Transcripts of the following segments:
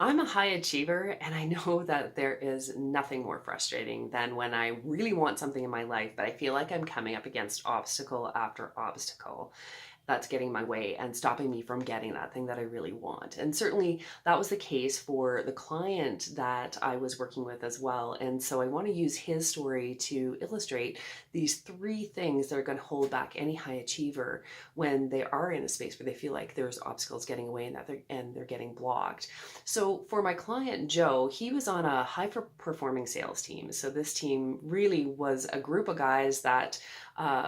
I'm a high achiever, and I know that there is nothing more frustrating than when I really want something in my life, but I feel like I'm coming up against obstacle after obstacle that's getting my way and stopping me from getting that thing that I really want. And certainly that was the case for the client that I was working with as well. And so I want to use his story to illustrate these three things that are going to hold back any high achiever when they are in a space where they feel like there's obstacles getting away and that they're getting blocked. So for my client Joe, he was on a high performing sales team. So this team really was a group of guys that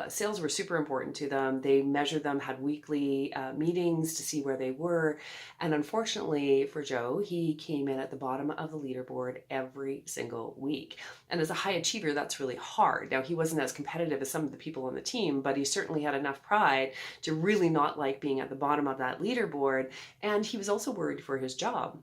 sales were super important to them. They measured them, had weekly meetings to see where they were. And unfortunately for Joe, he came in at the bottom of the leaderboard every single week. And as a high achiever, that's really hard. Now, he wasn't as competitive as some of the people on the team, but he certainly had enough pride to really not like being at the bottom of that leaderboard. And he was also worried for his job,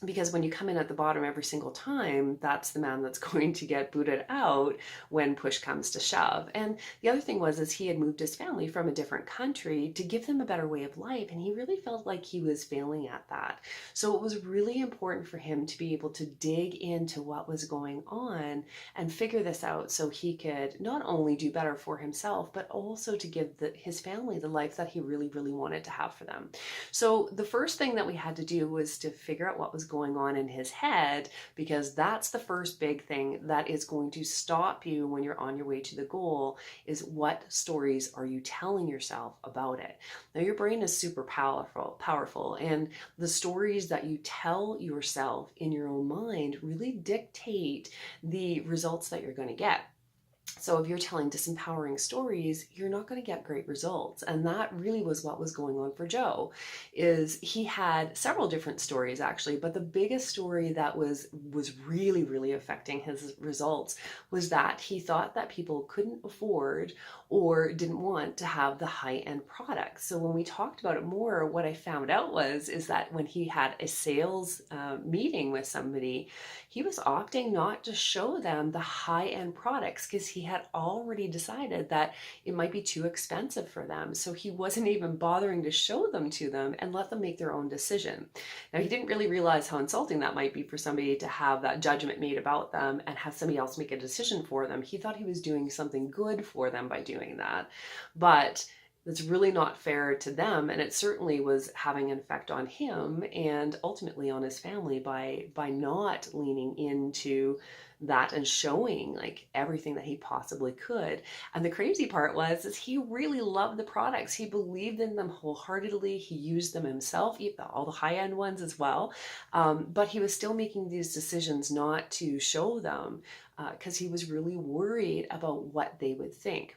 because when you come in at the bottom every single time, that's the man that's going to get booted out when push comes to shove. And the other thing was is he had moved his family from a different country to give them a better way of life, and he really felt like he was failing at that. So it was really important for him to be able to dig into what was going on and figure this out so he could not only do better for himself but also to give his family the life that he really really wanted to have for them. So the first thing that we had to do was to figure out what was going on in his head, because that's the first big thing that is going to stop you when you're on your way to the goal. Is what stories are you telling yourself about it? Now your brain is super powerful, and the stories that you tell yourself in your own mind really dictate the results that you're going to get. So if you're telling disempowering stories, you're not going to get great results. And that really was what was going on for Joe. Is he had several different stories actually, but the biggest story that was really really affecting his results was that he thought that people couldn't afford or didn't want to have the high-end products. So when we talked about it more, what I found out was is that when he had a sales meeting with somebody, he was opting not to show them the high-end products because he had already decided that it might be too expensive for them. So he wasn't even bothering to show them to them and let them make their own decision. Now, he didn't really realize how insulting that might be for somebody to have that judgment made about them and have somebody else make a decision for them. He thought he was doing something good for them by doing that. But that's really not fair to them, and it certainly was having an effect on him and ultimately on his family by not leaning into that and showing like everything that he possibly could. And the crazy part was is he really loved the products. He believed in them wholeheartedly. He used them himself, all the high-end ones as well. But he was still making these decisions not to show them because he was really worried about what they would think.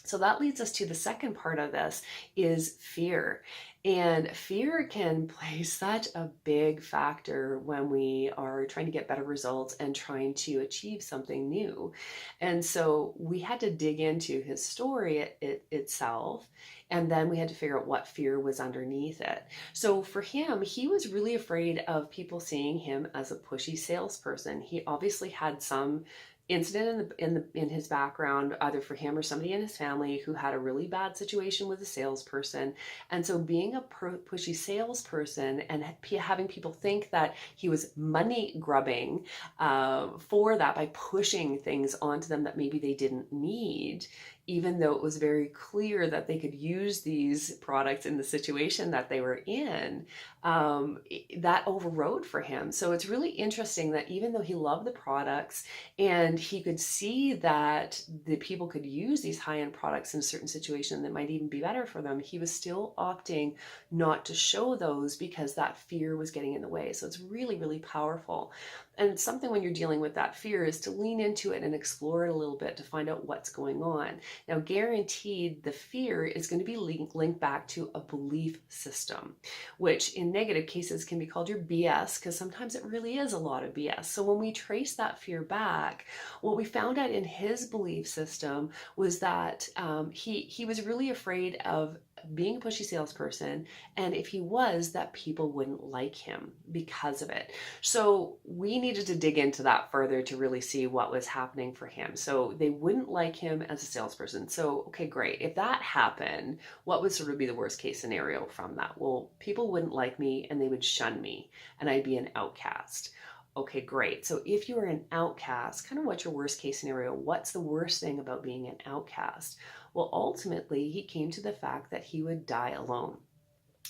So that leads us to the second part of this is fear. And fear can play such a big factor when we are trying to get better results and trying to achieve something new. And so we had to dig into his story itself, and then we had to figure out what fear was underneath it. So for him, he was really afraid of people seeing him as a pushy salesperson. He obviously had some incident in his background, either for him or somebody in his family who had a really bad situation with a salesperson. And so being a pushy salesperson and having people think that he was money grubbing for that by pushing things onto them that maybe they didn't need, even though it was very clear that they could use these products in the situation that they were in, that overrode for him. So it's really interesting that even though he loved the products and he could see that the people could use these high-end products in a certain situation that might even be better for them, he was still opting not to show those because that fear was getting in the way. So it's really, really powerful. And it's something when you're dealing with that fear is to lean into it and explore it a little bit to find out what's going on. Now, guaranteed the fear is going to be linked back to a belief system, which in negative cases can be called your BS, because sometimes it really is a lot of BS. So when we trace that fear back, what we found out in his belief system was that he was really afraid of being a pushy salesperson, and if he was, that people wouldn't like him because of it. So we needed to dig into that further to really see what was happening for him. So they wouldn't like him as a salesperson. So, okay, great. If that happened, what would sort of be the worst case scenario from that? Well, people wouldn't like me and they would shun me and I'd be an outcast. Okay, great. So if you are an outcast, kind of what's your worst case scenario? What's the worst thing about being an outcast? Well, ultimately, he came to the fact that he would die alone.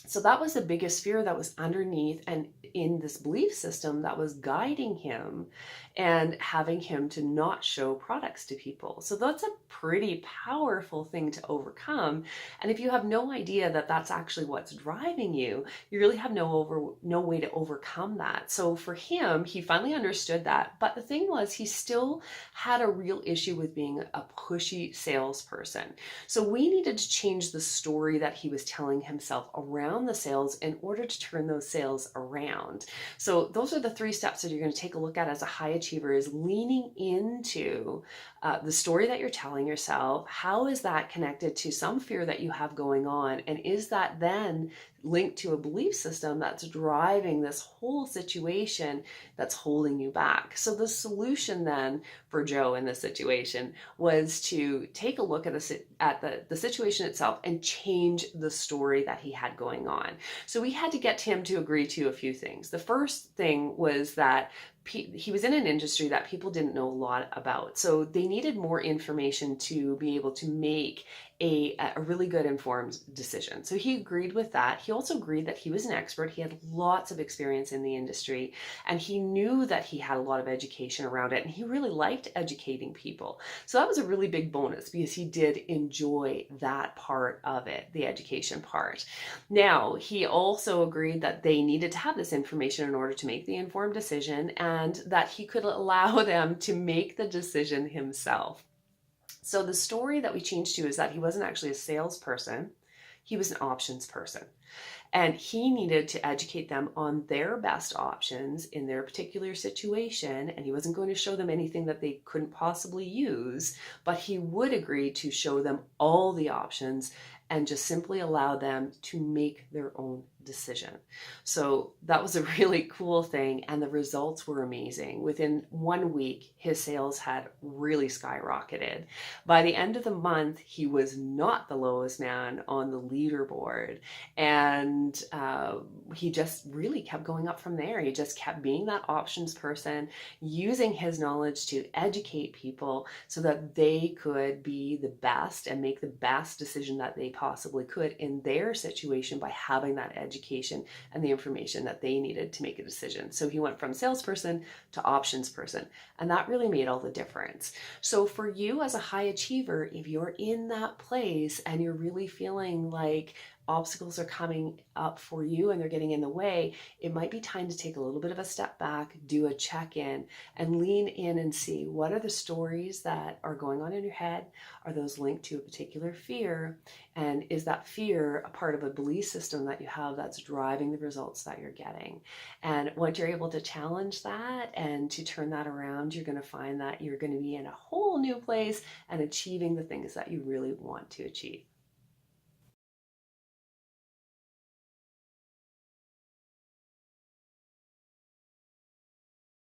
So that was the biggest fear that was underneath and in this belief system that was guiding him and having him to not show products to people. So that's a pretty powerful thing to overcome. And if you have no idea that that's actually what's driving you, you really have no way to overcome that. So for him, he finally understood that. But the thing was, he still had a real issue with being a pushy salesperson. So we needed to change the story that he was telling himself around the sales in order to turn those sales around. So those are the 3 steps that you're going to take a look at as a high achiever, is leaning into the story that you're telling yourself. How is that connected to some fear that you have going on? And is that then linked to a belief system that's driving this whole situation that's holding you back? So the solution then for Joe in this situation was to take a look at the situation itself and change the story that he had going on. So we had to get him to agree to a few things. The first thing was that he was in an industry that people didn't know a lot about. So they needed more information to be able to make a really good informed decision. So he agreed with that. He also agreed that he was an expert. He had lots of experience in the industry, and he knew that he had a lot of education around it, and he really liked educating people. So that was a really big bonus because he did enjoy that part of it, the education part. Now, he also agreed that they needed to have this information in order to make the informed decision, and that he could allow them to make the decision himself. So the story that we changed to is that he wasn't actually a salesperson, he was an options person. And he needed to educate them on their best options in their particular situation. And he wasn't going to show them anything that they couldn't possibly use, but he would agree to show them all the options and just simply allow them to make their own decision. So that was a really cool thing, and the results were amazing. Within 1 week, his sales had really skyrocketed. By the end of the month, he was not the lowest man on the leaderboard, and he just really kept going up from there. He just kept being that options person, using his knowledge to educate people so that they could be the best and make the best decision that they possibly could in their situation by having that education and the information that they needed to make a decision. So he went from salesperson to options person, and that really made all the difference. So for you as a high achiever, if you're in that place and you're really feeling like obstacles are coming up for you and they're getting in the way, it might be time to take a little bit of a step back, do a check-in, and lean in and see what are the stories that are going on in your head. Are those linked to a particular fear? And is that fear a part of a belief system that you have that's driving the results that you're getting? And once you're able to challenge that and to turn that around, you're going to find that you're going to be in a whole new place and achieving the things that you really want to achieve.